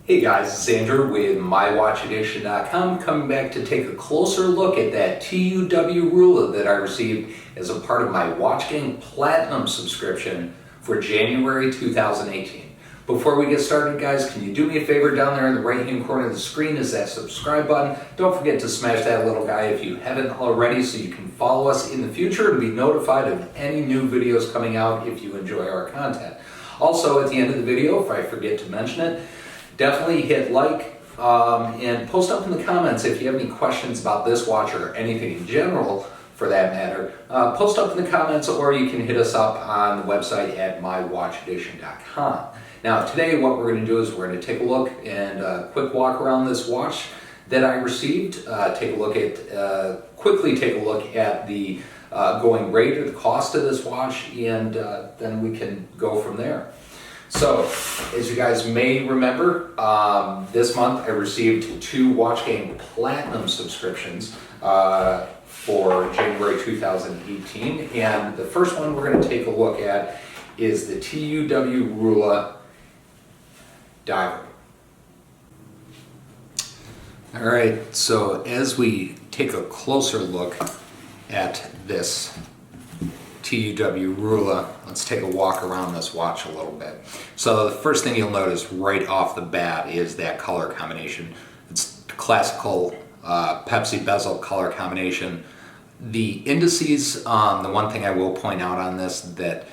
Hey guys, it's Andrew with MyWatchEdition.com coming back to take a closer look at that TUW Ruhla that I received as a part of my Watchgang Platinum subscription for January 2018. Before we get started, guys, can you do me a favor? Down there in the right hand corner of the screen is that subscribe button. Don't forget to smash that little guy if you haven't already so you can follow us in the future and be notified of any new videos coming out if you enjoy our content. Also, at the end of the video, if I forget to mention it, definitely hit like and post up in the comments if you have any questions about this watch or anything in general for that matter. Post up in the comments, or you can hit us up on the website at mywatchedition.com. Now today what we're going to do is we're going to take a look and quick walk around this watch that I received. Quickly take a look at the going rate or the cost of this watch, and then we can go from there. So, as you guys may remember, this month I received 2 Watchgang Platinum subscriptions for January 2018, and the first one we're going to take a look at is the TUW Ruhla diver. Alright, so as we take a closer look at this TUW Ruhla, let's take a walk around this watch a little bit. So the first thing you'll notice right off the bat is that color combination. It's classical Pepsi bezel color combination. The indices, the one thing I will point out on this that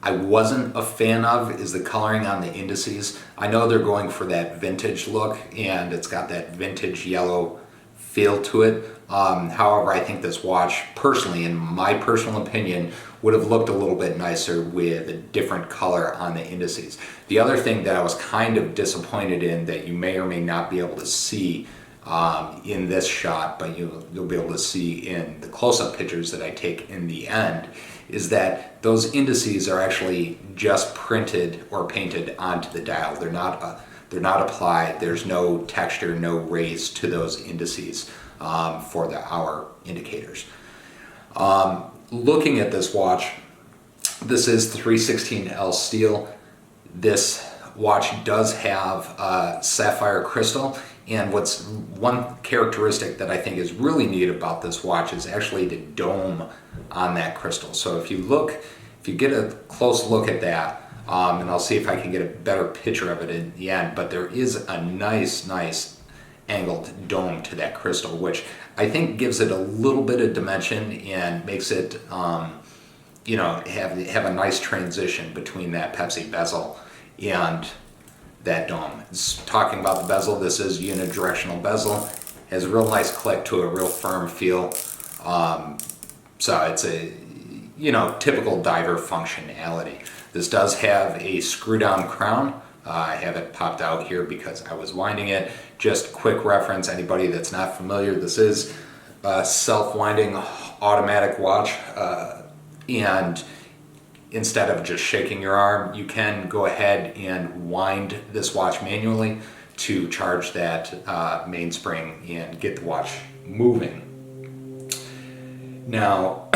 I wasn't a fan of is the coloring on the indices. I know they're going for that vintage look and it's got that vintage yellow feel to it. However, I think this watch, personally, in my personal opinion, would have looked a little bit nicer with a different color on the indices. The other thing that I was kind of disappointed in that you may or may not be able to see in this shot, but you'll be able to see in the close-up pictures that I take in the end, is that those indices are actually just printed or painted onto the dial. They're not applied. There's no texture, no raise to those indices for the hour indicators. Looking at this watch, this is 316L steel. This watch does have sapphire crystal, and what's one characteristic that I think is really neat about this watch is actually the dome on that crystal. So if you get a close look at that, and I'll see if I can get a better picture of it in the end, but there is a nice angled dome to that crystal, which I think gives it a little bit of dimension and makes it have a nice transition between that Pepsi bezel and that dome. It's talking about the bezel, this is unidirectional bezel, has a real nice click to a real firm feel. So it's a typical diver functionality. This does have a screw down crown. I have it popped out here because I was winding it. Just quick reference, anybody that's not familiar, this is a self-winding automatic watch, and instead of just shaking your arm, you can go ahead and wind this watch manually to charge that mainspring and get the watch moving. Now,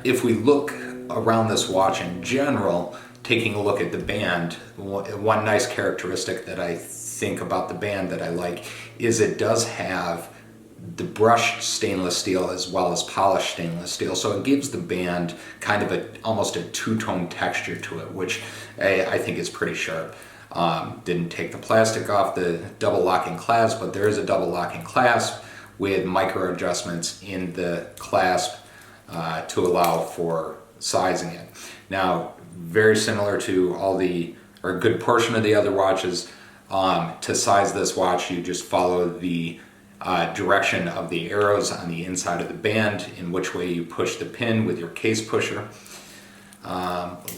if we look around this watch in general, taking a look at the band, one nice characteristic that I think about the band that I like is it does have the brushed stainless steel as well as polished stainless steel, so it gives the band kind of almost a two-tone texture to it, which I think is pretty sharp. Didn't take the plastic off the double locking clasp, but there is a double locking clasp with micro adjustments in the clasp to allow for sizing it. Now, very similar to a good portion of the other watches, to size this watch, you just follow the direction of the arrows on the inside of the band, in which way you push the pin with your case pusher.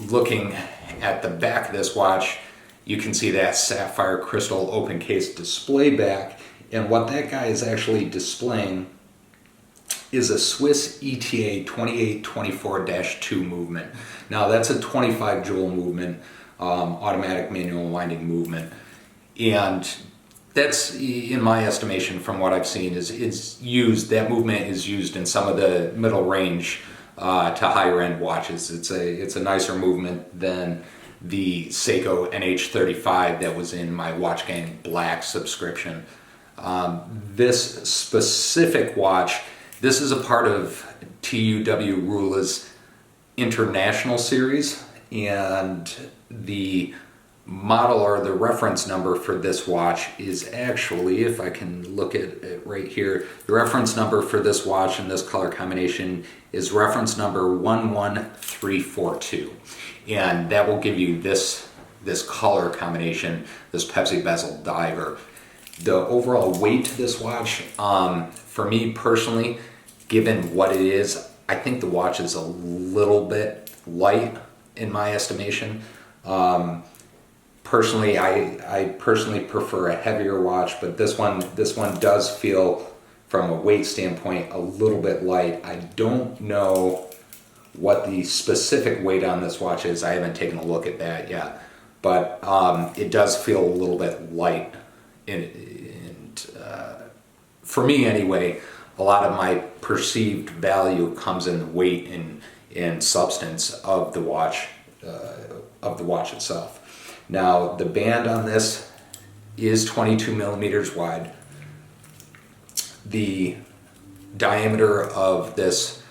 Looking at the back of this watch, you can see that sapphire crystal open case display back, and what that guy is actually displaying is a Swiss ETA 2824-2 movement. Now that's a 25 joule movement, automatic manual winding movement, and that's, in my estimation, from what I've seen, that movement is used in some of the middle range to higher end watches. It's a nicer movement than the Seiko NH35 that was in my Watchgang Black subscription. This specific watch, this is a part of TUW Ruhla's international series, and the model or the reference number for this watch is actually, if I can look at it right here, the reference number for this watch and this color combination is reference number 11342, and that will give you this color combination, this Pepsi bezel diver. The overall weight to this watch, for me personally, given what it is, I think the watch is a little bit light in my estimation. Personally, I personally prefer a heavier watch, but this one does feel, from a weight standpoint, a little bit light. I don't know what the specific weight on this watch is. I haven't taken a look at that yet, but it does feel a little bit light. For me anyway, a lot of my perceived value comes in the weight and substance of the watch itself. Now, the band on this is 22 millimeters wide. The diameter of this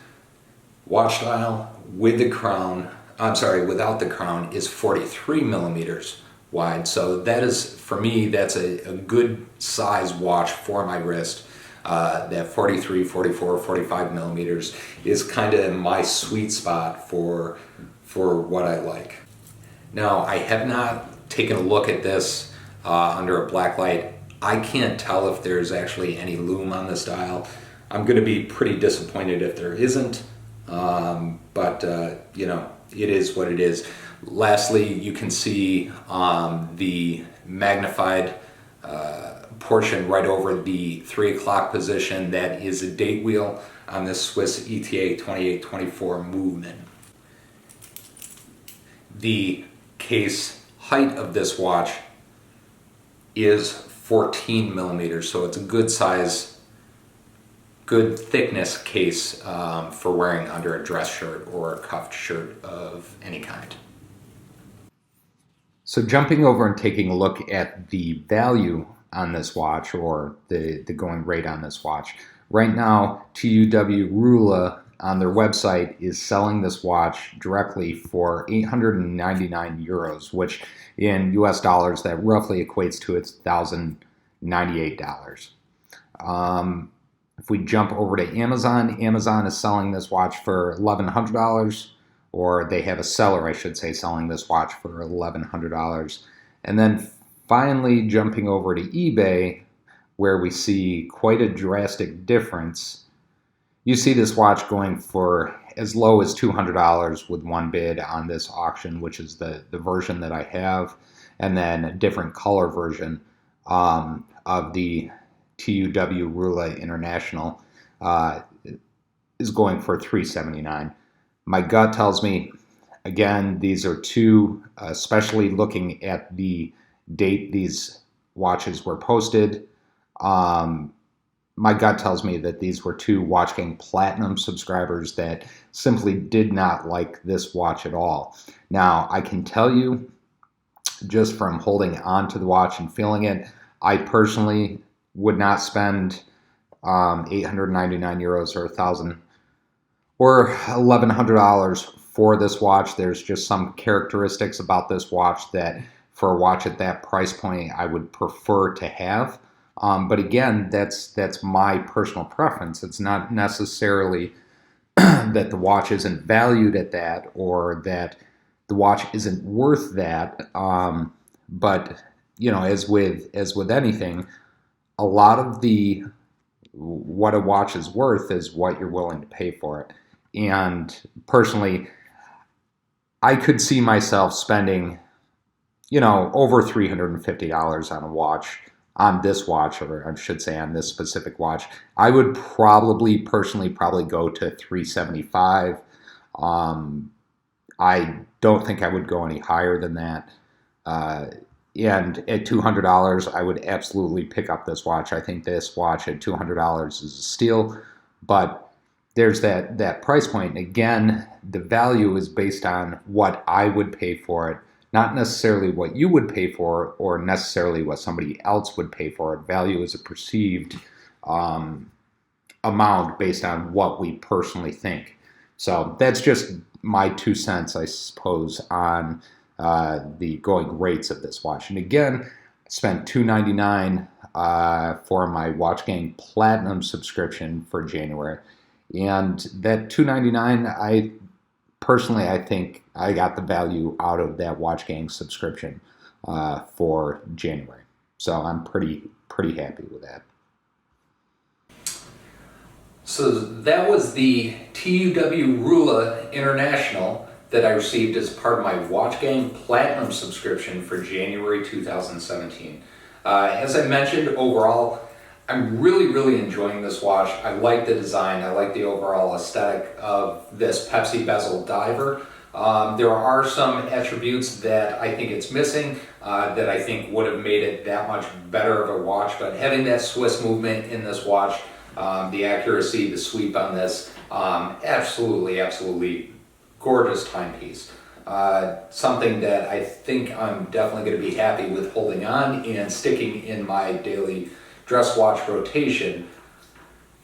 watch dial with the crown, without the crown, is 43 millimeters wide. So that is, for me, that's a good size watch for my wrist. That 43, 44, 45 millimeters is kind of my sweet spot for what I like. Now, I have not taken a look at this under a black light. I can't tell if there's actually any lume on this dial. I'm going to be pretty disappointed if there isn't, but it is what it is. Lastly, you can see the magnified portion right over the 3 o'clock position. That is a date wheel on this Swiss ETA 2824 movement. The case height of this watch is 14 millimeters, so it's a good size, good thickness case for wearing under a dress shirt or a cuffed shirt of any kind. So jumping over and taking a look at the value on this watch, or the going rate on this watch. Right now, TUW Ruhla on their website is selling this watch directly for 899 euros, which in US dollars, that roughly equates to $1,098. If we jump over to Amazon, Amazon is selling this watch for $1,100, or they have a seller, I should say, selling this watch for $1,100. And then finally jumping over to eBay, where we see quite a drastic difference. You see this watch going for as low as $200 with one bid on this auction, which is the version that I have, and then a different color version of the TUW Ruhla International is going for $379. My gut tells me, again, these are two, especially looking at the date these watches were posted, my gut tells me that these were two Watchgang Platinum subscribers that simply did not like this watch at all. Now, I can tell you, just from holding on to the watch and feeling it, I personally would not spend 899 euros or $1,000 or $1,100 for this watch. There's just some characteristics about this watch that, for a watch at that price point, I would prefer to have. But again, that's my personal preference. It's not necessarily that the watch isn't valued at that, or that the watch isn't worth that. But as with anything, a lot of what a watch is worth is what you're willing to pay for it. And personally, I could see myself spending, over $350 on a watch, on this watch, or I should say on this specific watch. I would personally go to $375. I don't think I would go any higher than that. And at $200, I would absolutely pick up this watch. I think this watch at $200 is a steal, but there's that price point. Again, the value is based on what I would pay for it, not necessarily what you would pay for or necessarily what somebody else would pay for it. Value is a perceived amount based on what we personally think. So that's just my 2 cents, I suppose, on the going rates of this watch. And again, I spent $299 for my Watchgang Platinum subscription for January. And that $299, I think I got the value out of that Watchgang subscription for January. So I'm pretty happy with that. So that was the TUW Ruhla International that I received as part of my Watchgang Platinum subscription for January 2017. As I mentioned, overall, I'm really enjoying this watch. I like the design. I like the overall aesthetic of this Pepsi bezel diver. There are some attributes that I think it's missing that I think would have made it that much better of a watch, but having that Swiss movement in this watch, the accuracy, the sweep on this, absolutely gorgeous timepiece. Something that I think I'm definitely going to be happy with holding on and sticking in my daily dress watch rotation.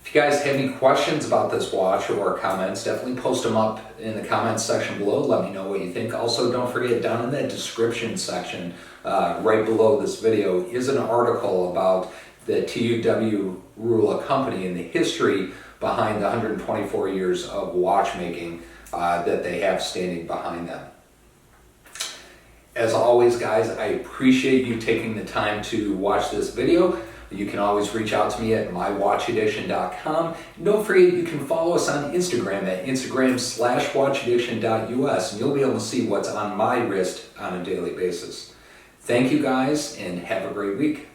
If you guys have any questions about this watch or comments, definitely post them up in the comments section below. Let me know what you think. Also, don't forget, down in that description section right below this video is an article about the TUW Ruhla company and the history behind the 124 years of watchmaking that they have standing behind them. As always, guys, I appreciate you taking the time to watch this video. You can always reach out to me at mywatchaddiction.com. And don't forget, you can follow us on Instagram at Instagram/watchaddiction.us, and you'll be able to see what's on my wrist on a daily basis. Thank you, guys, and have a great week.